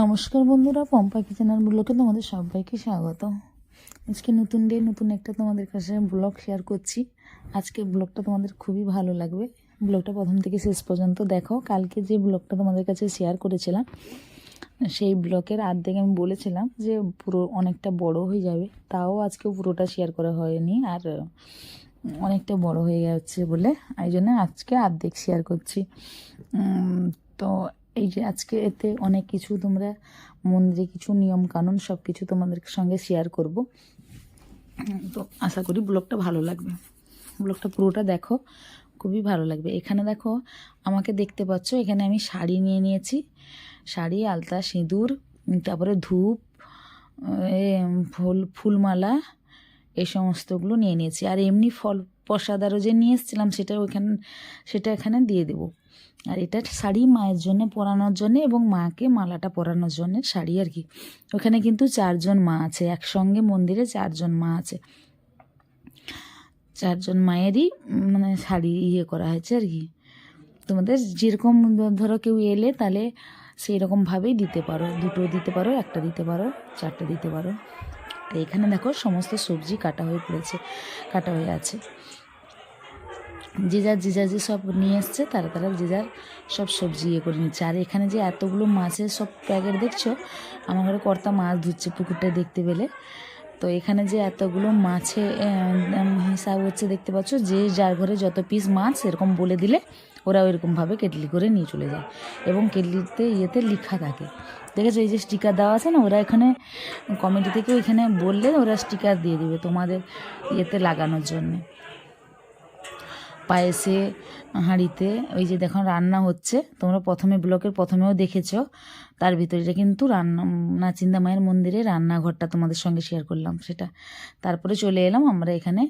নমস্কার বন্ধুরা, পম্পা কিচেনার ব্লগে তোমাদের সবাইকে স্বাগত। আজকে নতুন ডে, নতুন একটা তোমাদের কাছে ব্লগ শেয়ার করছি। আজকে ব্লগটা তোমাদের খুবই ভালো লাগবে। ব্লগটা প্রথম থেকে শেষ পর্যন্ত দেখো। কালকে যে ব্লগটা তোমাদের কাছে শেয়ার করেছিলাম, সেই ব্লগের অর্ধেক আমি বলেছিলাম যে পুরো অনেকটা বড় হয়ে যাবে, তাও আজকে পুরোটা শেয়ার করা হয়নি, আর অনেকটা বড় হয়ে যাচ্ছে বলে এই জন্য আজকে অর্ধেক শেয়ার করছি। তো এই যে আজকে এতে অনেক কিছু তোমরা মন্দিরে কিছু নিয়ম কানুন সব কিছু তোমাদের সঙ্গে শেয়ার করব। তো আশা করি ব্লগটা ভালো লাগবে। ব্লগটা পুরোটা দেখো, খুবই ভালো লাগবে। এখানে দেখো, আমাকে দেখতে পাচ্ছ, এখানে আমি শাড়ি নিয়ে নিয়েছি। শাড়ি, আলতা, সিঁদুর, তারপরে ধূপ, ফুলমালা, এই সমস্তগুলো নিয়ে নিয়েছি। আর এমনি ফল প্রসাদ আরও যে নিয়ে এসেছিলাম সেটা এখানে দিয়ে দেবো। আর এটা শাড়ি মায়ের জন্য পরানোর জন্য এবং মাকে মালাটা পরানোর জন্য শাড়ি আর কি। ওখানে কিন্তু 4 জন মা আছে, একসঙ্গে মন্দিরে 4 জন মা আছে। 4 জন মায়েরই মানে শাড়ি করা হয়েছে আর কি। তোমাদের যেরকম ধরো কেউ এলে তাহলে সেই রকমভাবেই দিতে পারো, 2টো দিতে পারো, 1টা দিতে পারো, 4টে দিতে পারো। তো এখানে দেখো সমস্ত সবজি কাটা হয়ে আছে। যে যার যে সব নিয়ে এসছে তারা যে যার সব সবজি করে নিচ্ছে। আর এখানে যে এতগুলো মাছের সব প্যাকেট দেখছো, আমার ঘরে কর্তা মাছ ধুচ্ছে পুকুরটায় দেখতে পেলে। তো এখানে যে এতগুলো মাছে হিসাব হচ্ছে দেখতে পাচ্ছ, যে যার ঘরে যত পিস মাছ এরকম বলে দিলে ওরা ওইরকমভাবে কেটলি করে নিয়ে চলে যায়, এবং কেটলিতে লেখা থাকে, দেখেছো? এই যে স্টিকার দেওয়া আছে না, ওরা এখানে কমিটি থেকে ওইখানে বললে ওরা স্টিকার দিয়ে দেবে তোমাদের লাগানোর জন্যে। পায়েসে হাঁড়িতে ওই যে দেখো রান্না হচ্ছে, তোমরা ব্লকের প্রথমেও দেখেছো। তার ভিতরে এটা কিন্তু নাচিন্দা মায়ের মন্দিরে রান্নাঘরটা তোমাদের সঙ্গে শেয়ার করলাম সেটা। তারপরে চলে এলাম আমরা এখানে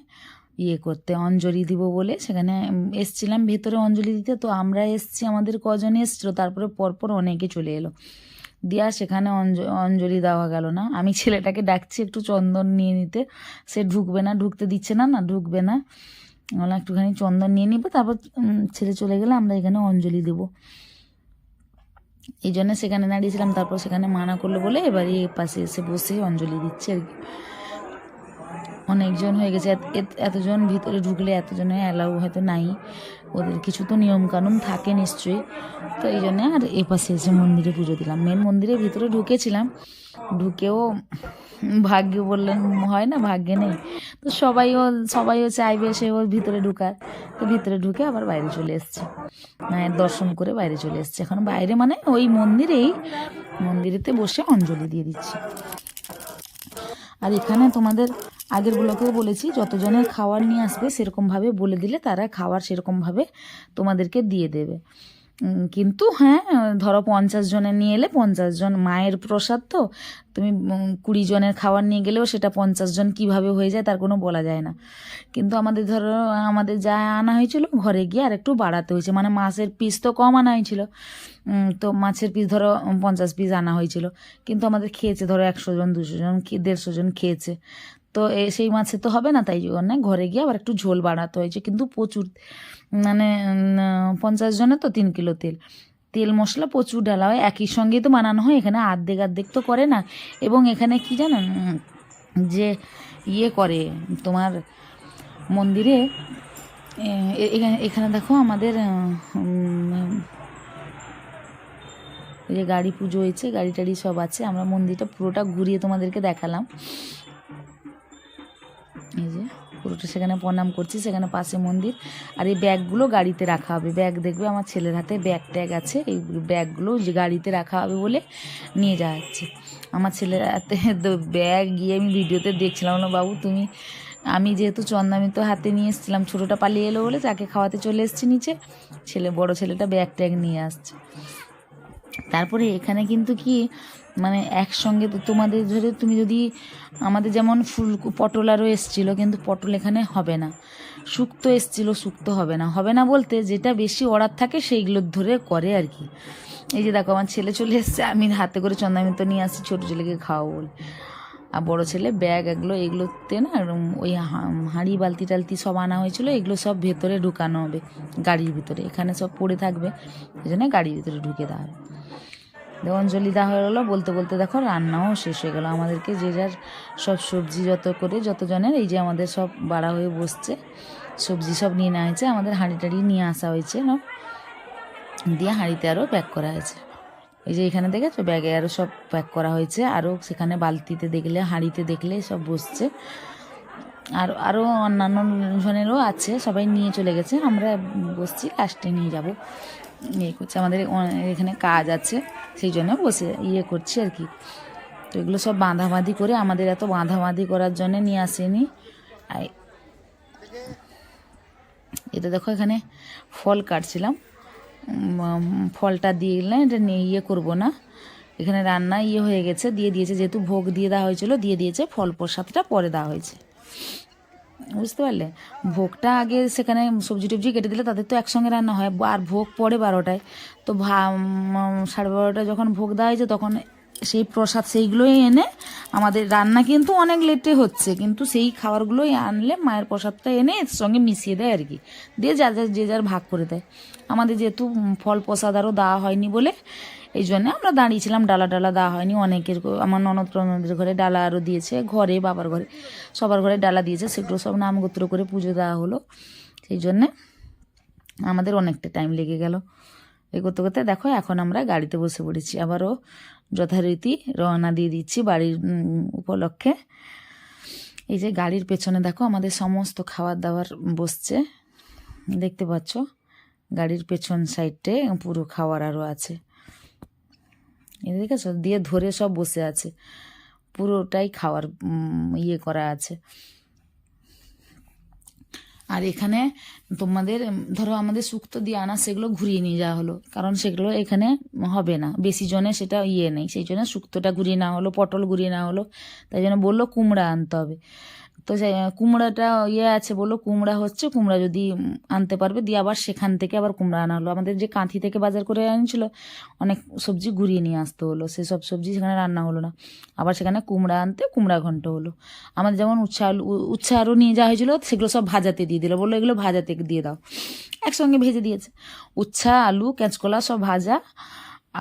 করতে, অঞ্জলি দিব বলে সেখানে এসছিলাম ভেতরে অঞ্জলি দিতে। তো আমরা এসছি, আমাদের কজন এসছিল, তারপরে পরপর অনেকে চলে এলো দিয়া, সেখানে অঞ্জলি দেওয়া গেল না। আমি ছেলেটাকে ডাকছি একটু চন্দন নিয়ে নিতে, সে ঢুকতে দিচ্ছে না, ঢুকবে না। আমরা একটুখানি চন্দন নিয়ে নিব, তারপর ছেলে চলে গেলে আমরা এখানে অঞ্জলি দেব। এই জন্য সেখানে দাঁড়িয়েছিলাম, তারপর সেখানে মানা করলো বলে এবার এই পাশে এসে বসে অঞ্জলি দিচ্ছে আর কি। অনেকজন হয়ে গেছে, এতজন ভিতরে ঢুকলে এতজনের অ্যালাউ হয়তো নাই, ওদের কিছু তো নিয়মকানুন থাকে নিশ্চয়ই। তো এই জন্যে আর এ পাশে এসে মন্দিরে পুজো দিলাম। মেন মন্দিরের ভিতরে ঢুকেছিলাম, ঢুকেও ভাগ্য বললেন হয় না, ভাগ্যে নেই। তো সবাইও চাইবে সে ওর ভিতরে ঢুকার। তো ভিতরে ঢুকে আবার বাইরে চলে এসছে, মায়ের দর্শন করে বাইরে চলে এসছে। এখন বাইরে মানে ওই মন্দিরেতে বসে অঞ্জলি দিয়ে দিচ্ছি। আর এখানে তোমাদের আগের ব্লকেও বলেছি, যতজনের খাওয়ার নিয়ে আসবে সেরকমভাবে বলে দিলে তারা খাওয়ার সেরকমভাবে তোমাদেরকে দিয়ে দেবে। কিন্তু হ্যাঁ, ধরো 50 জনের নিয়ে এলে 50 জন, মায়ের প্রসাদ তো, তুমি 20 জনের খাবার নিয়ে গেলেও সেটা 50 জন কীভাবে হয়ে যায় তার কোনো বলা যায় না। কিন্তু আমাদের যা আনা হয়েছিল ঘরে গিয়ে আর একটু বাড়াতে হয়েছে, মানে মাছের পিস তো কম আনা হয়েছিল, তো মাছের পিস ধরো 50 পিস আনা হয়েছিল, কিন্তু আমাদের খেয়েছে ধরো 100 জন, 200 জন, 150 জন খেয়েছে। তো সেই মাছে তো হবে না, তাই জন্য ঘরে গিয়ে আবার একটু ঝোল বাড়াতে হয়েছে। কিন্তু প্রচুর, মানে 50 জনে তো 3 কিলো তেল মশলা প্রচুর ডালা হয়, একই সঙ্গেই তো বানানো হয়। এখানে আর্ধেক তো করে না। এবং এখানে কি জানেন, যে করে তোমার মন্দিরে এখানে দেখো আমাদের এই যে গাড়ি পুজো হয়েছে, গাড়ি টাড়ি সব আছে। আমরা মন্দিরটা পুরোটা ঘুরিয়ে তোমাদেরকে দেখালাম। এই যে পুরোটা সেখানে প্রণাম করছি, সেখানে পাশে মন্দির। আর এই ব্যাগগুলো গাড়িতে রাখা হবে। ব্যাগ দেখবে আমার ছেলের হাতে ব্যাগ আছে, এই ব্যাগগুলো যে গাড়িতে রাখা হবে বলে নিয়ে যাওয়া হচ্ছে। আমার ছেলের হাতে ব্যাগ গিয়ে আমি ভিডিওতে দেখছিলাম না, বাবু তুমি, আমি যেহেতু চন্দামিতো হাতে নিয়ে এসেছিলাম, ছোটোটা পালিয়ে এলো বলে তাকে খাওয়াতে চলে এসেছি নিচে, বড় ছেলেটা ব্যাগ ট্যাগ নিয়ে আসছে। তারপরে এখানে কিন্তু কি, মানে একসঙ্গে তো তোমাদের ধরে তুমি যদি আমাদের যেমন পটল আরও এসেছিলো, কিন্তু পটল এখানে হবে না। শুক্তো এসেছিলো, শুক্তো হবে না বলতে যেটা বেশি অর্ডার থাকে সেইগুলোর ধরে করে আর কি। এই যে দেখো আমার ছেলে চলে এসছে, আমি হাতে করে চন্দামিতো নিয়ে আসছি ছোটো ছেলেকে খাওয়াবো বলে। আর বড় ছেলে ব্যাগ এগুলোতে না ওই হাঁড়ি বালতি টালতি সব আনা হয়েছিল, এগুলো সব ভেতরে ঢুকানো হবে গাড়ির ভিতরে, এখানে সব পড়ে থাকবে, এই জন্য গাড়ির ভিতরে ঢুকে দেওয়া হবে। অঞ্জলি দেওয়া হয়ে গেলো, বলতে বলতে দেখো রান্নাও শেষ হয়ে গেলো। আমাদেরকে যে যার সব সবজি যতজনের এই যে আমাদের সব বাড়া হয়ে বসছে, সবজি সব নিয়ে নেওয়া হয়েছে, আমাদের হাঁড়ি টাড়ি নিয়ে আসা হয়েছে না, দিয়ে হাঁড়িতে আরও প্যাক করা হয়েছে। এই যে এখানে দেখেছো ব্যাগে আরও সব প্যাক করা হয়েছে, আরও সেখানে বালতিতে দেখলে হাঁড়িতে দেখলে সব বসছে, আরও অন্যান্য জনেরও আছে, সবাই নিয়ে চলে গেছে, আমরা বসছি লাস্টে নিয়ে যাব করছে। আমাদের এখানে কাজ আছে সেই জন্য বসে করছি আর কি। তো এগুলো সব বাঁধাবাঁধি করে, আমাদের এত বাঁধাবাঁধি করার জন্য নিয়ে আসেনি। এটা দেখো এখানে ফল কাটছিলাম, ফলটা দিয়ে গেলে এটা নিয়ে করবো না, এখানে রান্না হয়ে গেছে, দিয়ে দিয়েছে, যেহেতু ভোগ দিয়ে দেওয়া হয়েছিল দিয়ে দিয়েছে, ফল প্রসাদটা পরে দেওয়া হয়েছে, বুঝতে পারলে। ভোগটা আগে সেখানে সবজি টবজি কেটে দিলে তাদের তো একসঙ্গে রান্না হয়, আর ভোগ পড়ে 12টায়, তো 12:30 যখন ভোগ দেওয়া হয়েছে তখন সেই প্রসাদ সেইগুলোই এনে আমাদের রান্না কিন্তু অনেক লেটে হচ্ছে, কিন্তু সেই খাবারগুলোই আনলে মায়ের প্রসাদটা এনে এর সঙ্গে মিশিয়ে দেয় আর কি, দিয়ে যে যার ভাগ করে দেয়। আমাদের যেহেতু ফল প্রসাদ আরও দেওয়া হয়নি বলে এই জন্যে আমরা দাঁড়িয়েছিলাম, ডালা দেওয়া হয়নি অনেকের, আমার ননদের ঘরে ডালা আরও দিয়েছে, ঘরে বাবার ঘরে সবার ঘরে ডালা দিয়েছে, সেগুলো সব নামগোত্র করে পুজো দেওয়া হলো, সেই জন্যে আমাদের অনেকটা টাইম লেগে গেল। এই করতে করতে দেখো এখন আমরা গাড়িতে বসে পড়েছি, আবারও যথারীতি রওনা দিয়ে দিচ্ছি বাড়ির উপলক্ষে। এই যে গাড়ির পেছনে দেখো আমাদের সমস্ত খাবার দাবার বসছে, দেখতে পাচ্ছ গাড়ির পেছন সাইডে পুরো খাবার আরও আছে, দেখেছো, দিয়ে ধরে সব বসে আছে, পুরোটাই খাওয়ার করা আছে। আর এখানে তোমাদের ধরো আমাদের শুক্তো দিয়ে আনা সেগুলো ঘুরিয়ে নিয়ে যাওয়া হলো, কারণ সেগুলো এখানে হবে না, বেশি জনে সেটা নেই, সেই জন্য শুক্তোটা ঘুরিয়ে নেওয়া হলো, পটল ঘুরিয়ে নেওয়া হলো, তাই জন্য বললো কুমড়া আনতে হবে। তো কুমড়াটা আছে, বললো কুমড়া হচ্ছে, কুমড়া যদি আনতে পারবে, দিয়ে আবার সেখান থেকে আবার কুমড়া আনা হলো। আমাদের যে কাঁথি থেকে বাজার করে আনছিল অনেক সবজি ঘুরিয়ে নিয়ে আসতে হলো, সেসব সবজি সেখানে রান্না হলো না, আবার সেখানে কুমড়া আনতে কুমড়া ঘন্ট হলো। আমাদের যেমন উচ্ছে আরও নিয়ে যাওয়া হয়েছিলো, সেগুলো সব ভাজাতে দিয়ে দিল, বললো এগুলো ভাজাতে দিয়ে দাও, একসঙ্গে ভেজে দিয়েছে, উচ্ছা আলু কাঁচকলা সব ভাজা,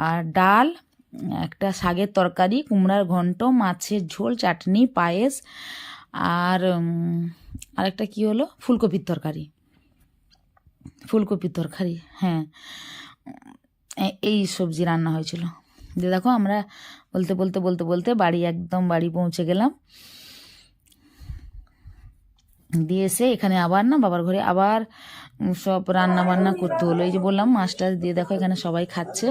আর ডাল, একটা শাকের তরকারি, কুমড়ার ঘন্ট, মাছের ঝোল, চাটনি, পায়েস, আর আরেকটা কী হলো ফুলকপির তরকারি, হ্যাঁ, এই সবজি রান্না হয়েছিল। দিয়ে দেখো আমরা বলতে বাড়ি বাড়ি পৌঁছে গেলাম, দিয়ে এসে এখানে আবার বাবার ঘরে আবার সব রান্না বান্না করতে হলো। এই যে বললাম মাছ টাছ দিয়ে দেখো এখানে সবাই খাচ্ছে,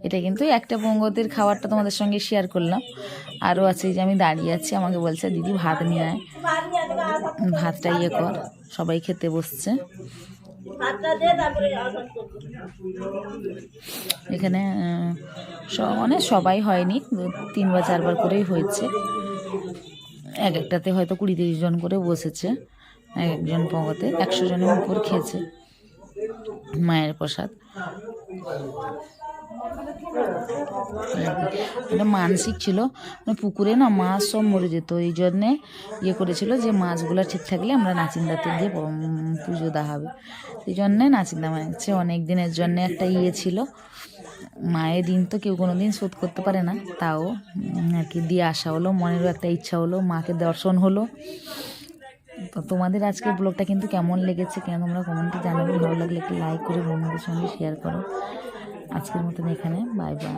এটা কিন্তু একটা পঙ্গতির খাবারটা তোমাদের সঙ্গে শেয়ার করলাম। আরও আছে, এই যে আমি দাঁড়িয়ে আছি, আমাকে বলছে দিদি ভাত নিয়ে আয়, ভাতটা কর, সবাই খেতে বসছে। এখানে সবাই হয়নি, 3 বা 4 বার করেই হয়েছে, এক একটাতে হয়তো 20-30 জন করে বসেছে, একজন পঙ্গতে 100 জনের উপর খেয়েছে মায়ের প্রসাদ। এটা মানসিক ছিল, পুকুরে মাছ সব মরে যেত, এই জন্যে করেছিল যে মাছগুলো ঠিক থাকলে আমরা নাচিন্দাতে দিয়ে পুজো দেওয়া হবে, এই জন্যে নাচিন্দা মানছে। অনেক দিনের জন্য একটা ছিল, মায়ের দিন তো কেউ কোনো দিন শোধ করতে পারে না, তাও আর কি দিয়ে আসা হলো, মনেরও একটা ইচ্ছা হলো, মাকে দর্শন হলো। তো তোমাদের আজকের ব্লগটা কিন্তু কেমন লেগেছে তোমরা কমেন্টে জানাবে, ভালো লাগলে একটু লাইক করে বন্ধুদের সঙ্গে শেয়ার করো। আজকের মতন এখানে বাই বাই।